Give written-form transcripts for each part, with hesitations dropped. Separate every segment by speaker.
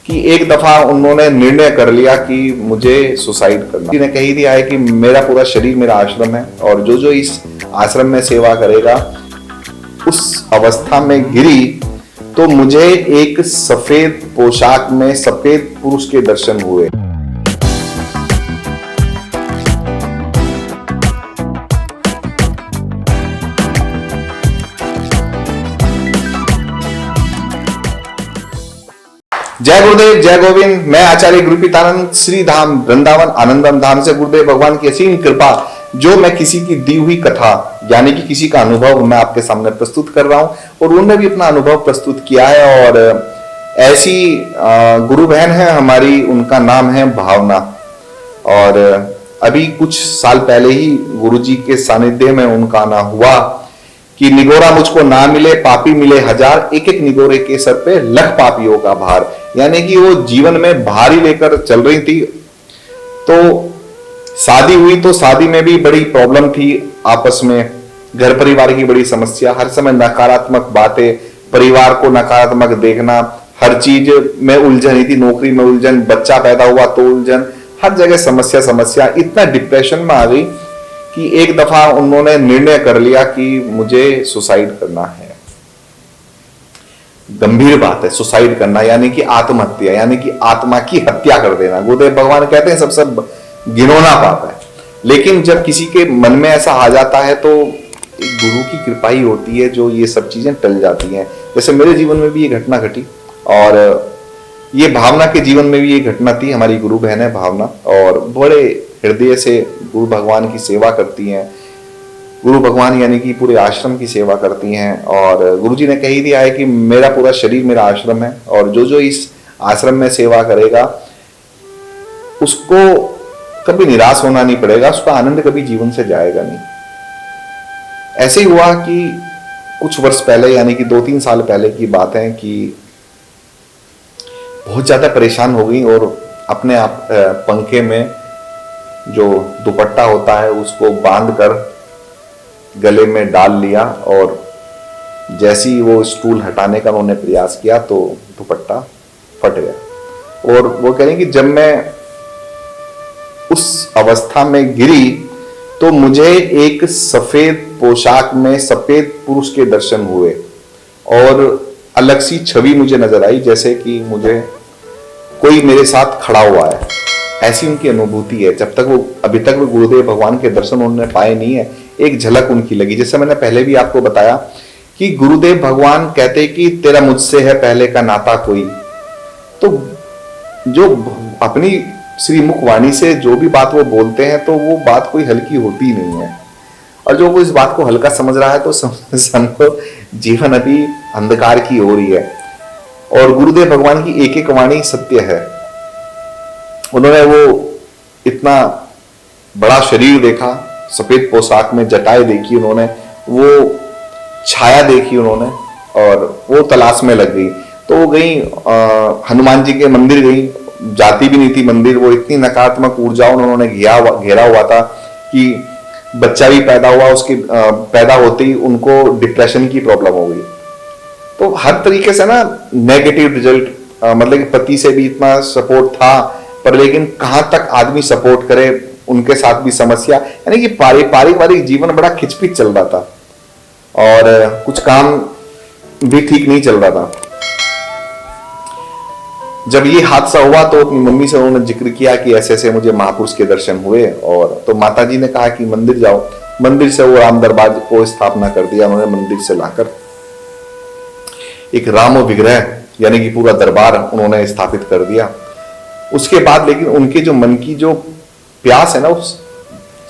Speaker 1: कि एक दफा उन्होंने निर्णय कर लिया कि मुझे सुसाइड करना। ने कही दिया है कि मेरा पूरा शरीर मेरा आश्रम है और जो जो इस आश्रम में सेवा करेगा, उस अवस्था में गिरी तो मुझे एक सफेद पोशाक में सफेद पुरुष के दर्शन हुए। जय गुरुदेव, जय गोविंद। मैं आचार्य गुरुपीतानंद श्री धाम वृंदावन आनंदम धाम से गुरुदेव भगवान की असीम कृपा, जो मैं किसी की दी हुई कथा यानी कि किसी का अनुभव मैं आपके सामने प्रस्तुत कर रहा हूं और उन्होंने भी अपना अनुभव प्रस्तुत किया है। और ऐसी गुरु बहन है हमारी, उनका नाम है भावना। और अभी कुछ साल पहले ही गुरु जी के सानिध्य में उनका आना हुआ कि निगोरा मुझको ना मिले पापी मिले हजार, एक एक निगोरे के सर पे लख पापियों का भार। यानी कि वो जीवन में भारी लेकर चल रही थी। तो शादी हुई तो शादी में भी बड़ी प्रॉब्लम थी, आपस में घर परिवार की बड़ी समस्या, हर समय नकारात्मक बातें, परिवार को नकारात्मक देखना, हर चीज में उलझन ही थी, नौकरी में उलझन, बच्चा पैदा हुआ तो उलझन, हर जगह समस्या समस्या। इतना डिप्रेशन में आ गई कि एक दफा उन्होंने निर्णय कर लिया कि मुझे सुसाइड करना है। गंभीर बात है सुसाइड करना, यानी कि आत्महत्या, यानी कि आत्मा की हत्या कर देना। गुरुदेव भगवान कहते हैं सबसे घिनौना पाप है। लेकिन जब किसी के मन में ऐसा आ जाता है तो एक गुरु की कृपा ही होती है जो ये सब चीजें टल जाती हैं। जैसे मेरे जीवन में भी ये घटना घटी और ये भावना के जीवन में भी ये घटना थी। हमारी गुरु बहन है भावना और बड़े हृदय से गुरु भगवान की सेवा करती हैं। गुरु भगवान यानी कि पूरे आश्रम की सेवा करती हैं। और गुरु जी ने कही दिया है कि मेरा पूरा शरीर मेरा आश्रम है और जो जो इस आश्रम में सेवा करेगा उसको कभी निराश होना नहीं पड़ेगा, उसका आनंद कभी जीवन से जाएगा नहीं। ऐसे ही हुआ कि कुछ वर्ष पहले यानी कि 2-3 साल पहले की बात है कि बहुत ज्यादा परेशान हो गई और अपने आप पंखे में जो दुपट्टा होता है उसको बांध कर गले में डाल लिया और जैसे ही वो स्टूल हटाने का उन्होंने प्रयास किया तो दुपट्टा फट गया। और वो कह रहे हैं कि जब मैं उस अवस्था में गिरी तो मुझे एक सफेद पोशाक में सफेद पुरुष के दर्शन हुए और अलग सी छवि मुझे नजर आई, जैसे कि मुझे कोई मेरे साथ खड़ा हुआ है, ऐसी उनकी अनुभूति है। जब तक वो अभी तक वो गुरुदेव भगवान के दर्शन उन्होंने पाए नहीं है, एक झलक उनकी लगी। जैसे मैंने पहले भी आपको बताया कि गुरुदेव भगवान कहते कि तेरा मुझसे है पहले का नाता कोई। तो जो अपनी श्रीमुख वाणी से जो भी बात वो बोलते हैं तो वो बात कोई हल्की होती नहीं है। और जो वो इस बात को हल्का समझ रहा है तो समझो जीवन अभी अंधकार की ओर ही है। और गुरुदेव भगवान की एक एक वाणी सत्य है। उन्होंने वो इतना बड़ा शरीर देखा, सफेद पोशाक में जटाएं देखी उन्होंने, वो छाया देखी उन्होंने और वो तलाश में लग गई। तो वो गई हनुमान जी के मंदिर गई, जाती भी नहीं थी मंदिर। वो इतनी नकारात्मक ऊर्जाओं उन्होंने घेरा हुआ था कि बच्चा भी पैदा हुआ, उसके पैदा होते ही उनको डिप्रेशन की प्रॉब्लम हो गई। तो हर तरीके से ना नेगेटिव रिजल्ट, मतलब कि पति से भी इतना सपोर्ट था पर लेकिन कहां तक आदमी सपोर्ट करे, उनके साथ भी समस्या, यानी कि पारिवारिक जीवन बड़ा खिचपिच चल रहा था और कुछ काम भी ठीक नहीं चल रहा था। जब ये हादसा हुआ तो अपनी मम्मी से उन्होंने जिक्र किया कि ऐसे ऐसे मुझे महापुरुष के दर्शन हुए। और तो माताजी ने कहा कि मंदिर जाओ। मंदिर से वो राम दरबार को स्थापना कर दिया उन्होंने। मंदिर से लाकर एक राम विग्रह यानी कि पूरा दरबार उन्होंने स्थापित कर दिया। उसके बाद लेकिन उनके जो मन की जो प्यास है ना वो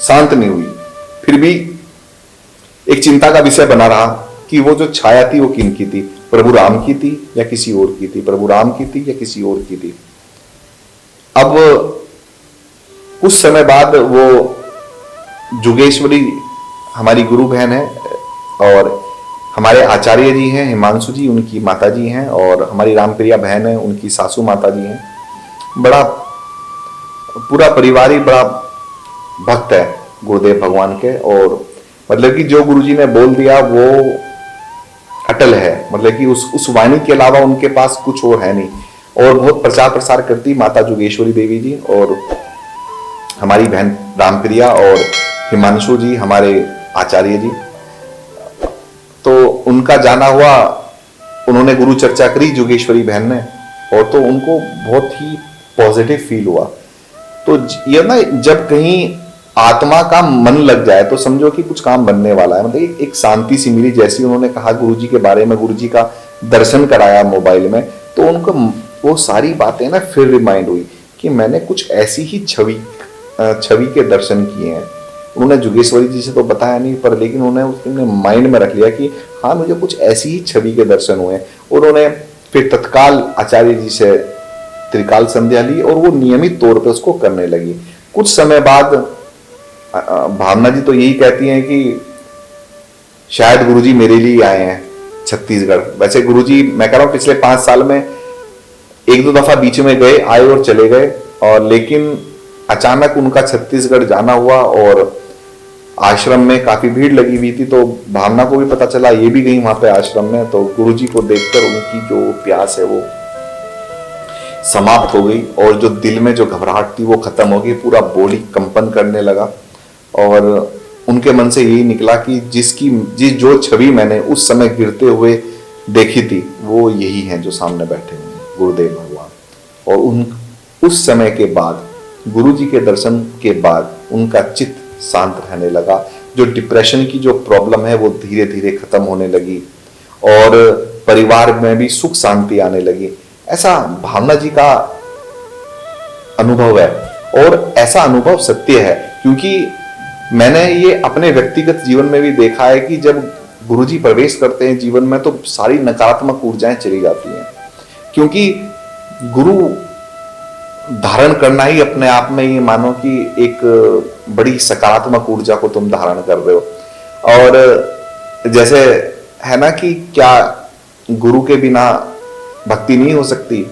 Speaker 1: शांत नहीं हुई। फिर भी एक चिंता का विषय बना रहा कि वो जो छाया थी वो किनकी थी, प्रभु राम की थी या किसी और की थी, प्रभु राम की थी या किसी और की थी। अब कुछ समय बाद वो जुगेश्वरी हमारी गुरु बहन है और हमारे आचार्य जी हैं हिमांशु जी, उनकी माता जी हैं, और हमारी रामप्रिया बहन है, उनकी सासू माता जी हैं। बड़ा पूरा परिवार ही बड़ा भक्त है गुरुदेव भगवान के। और मतलब कि जो गुरुजी ने बोल दिया वो अटल है, मतलब कि उस वाणी के अलावा उनके पास कुछ और है नहीं। और बहुत प्रचार प्रसार करती माता जोगेश्वरी देवी जी, और हमारी बहन रामप्रिया और हिमांशु जी हमारे आचार्य जी। तो उनका जाना हुआ, उन्होंने गुरु चर्चा करी जोगेश्वरी बहन ने, और तो उनको बहुत ही पॉजिटिव फील हुआ। तो ये ना, जब कहीं आत्मा का मन लग जाए तो समझो कि कुछ काम बनने वाला है। मतलब एक शांति सी मिली। जैसे उन्होंने कहा गुरुजी के बारे में, गुरुजी का दर्शन कराया मोबाइल में, तो उनको वो सारी बातें ना फिर रिमाइंड हुई कि मैंने कुछ ऐसी ही छवि के दर्शन किए हैं। उन्होंने जोगेश्वरी जी से तो बताया नहीं, पर लेकिन उन्होंने माइंड में रख लिया कि हाँ, मुझे कुछ ऐसी ही छवि के दर्शन हुए। उन्होंने फिर तत्काल आचार्य जी से त्रिकाल संध्या ली और वो नियमित तौर पे उसको करने लगी। कुछ समय बाद भावना जी तो यही कहती हैं कि शायद गुरुजी मेरे लिए आए हैं छत्तीसगढ़। वैसे गुरुजी, मैं कह रहा हूँ, पिछले 5 साल में 1-2 दफा बीच में गए, आए और चले गए, और लेकिन अचानक उनका छत्तीसगढ़ जाना हुआ और आश्रम में काफी भीड़ लगी हुई थी। तो भावना को भी पता चला, ये भी गई वहां पे आश्रम में। तो गुरुजी को देखकर उनकी जो प्यास है वो समाप्त हो गई, और जो दिल में जो घबराहट थी वो खत्म हो गई। पूरा बॉडी कंपन करने लगा, और उनके मन से यही निकला कि जो छवि मैंने उस समय गिरते हुए देखी थी वो यही है जो सामने बैठे हुए हैं, गुरुदेव भगवान। और उस समय के बाद, गुरुजी के दर्शन के बाद, उनका चित्त शांत रहने लगा। जो डिप्रेशन की जो प्रॉब्लम है वो धीरे धीरे खत्म होने लगी, और परिवार में भी सुख शांति आने लगी। ऐसा भावना जी का अनुभव है, और ऐसा अनुभव सत्य है, क्योंकि मैंने ये अपने व्यक्तिगत जीवन में भी देखा है कि जब गुरुजी प्रवेश करते हैं जीवन में तो सारी नकारात्मक ऊर्जाएं चली जाती हैं। क्योंकि गुरु धारण करना ही अपने आप में, ये मानो कि एक बड़ी सकारात्मक ऊर्जा को तुम धारण कर रहे हो। और जैसे है ना कि क्या गुरु के बिना भक्ति नहीं हो सकती?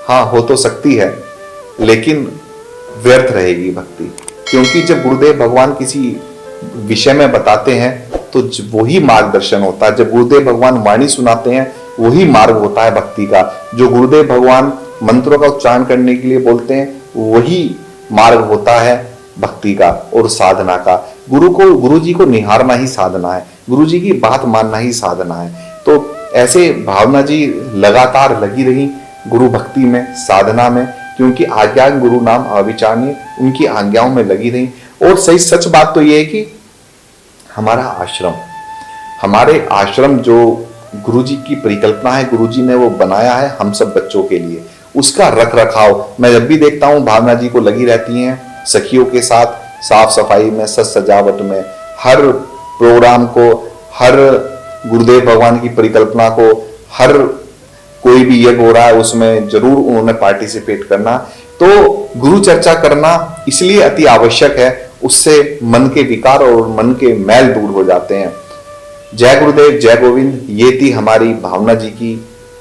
Speaker 1: हाँ, हो तो सकती है, लेकिन व्यर्थ रहेगी भक्ति। क्योंकि जब गुरुदेव भगवान किसी विषय में बताते हैं तो वही मार्गदर्शन होता है। जब गुरुदेव भगवान वाणी सुनाते हैं वही मार्ग होता है भक्ति का। जो गुरुदेव भगवान मंत्रों का उच्चारण करने के लिए बोलते हैं वही मार्ग होता है भक्ति का और साधना का। गुरु जी को निहारना ही साधना है, गुरु जी की बात मानना ही साधना है। तो ऐसे भावना जी लगातार लगी रही गुरु भक्ति में, साधना में, क्योंकि आज्ञा गुरु नाम अविचारणीय, उनकी आज्ञाओं में लगी रही। और सही सच बात तो यह है कि हमारे आश्रम जो गुरुजी की परिकल्पना है, गुरुजी ने वो बनाया है हम सब बच्चों के लिए, उसका रख रखाव मैं जब भी देखता हूँ भावना जी को लगी रहती हैं सखियों के साथ, साफ सफाई में, सज सजावट में, हर प्रोग्राम को, हर गुरुदेव भगवान की परिकल्पना को, हर कोई भी यज्ञ हो रहा है उसमें जरूर उन्होंने पार्टिसिपेट करना। तो गुरु चर्चा करना इसलिए अति आवश्यक है, उससे मन के विकार और मन के मैल दूर हो जाते हैं। जय गुरुदेव, जय गोविंद। ये थी हमारी भावना जी की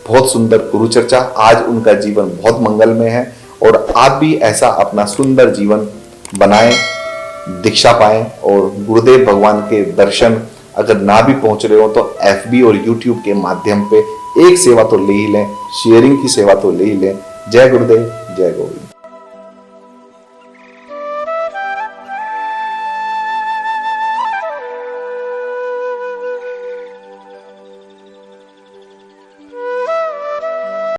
Speaker 1: बहुत सुंदर गुरु चर्चा। आज उनका जीवन बहुत मंगलमय है और आप भी ऐसा अपना सुंदर जीवन बनाएं, दीक्षा पाएं और गुरुदेव भगवान के दर्शन अगर ना भी पहुंच रहे हो तो FB और YouTube के माध्यम पे एक सेवा तो ले ही लें, शेयरिंग की सेवा तो ले ही लें। जय गुरुदेव, जय गोविंद।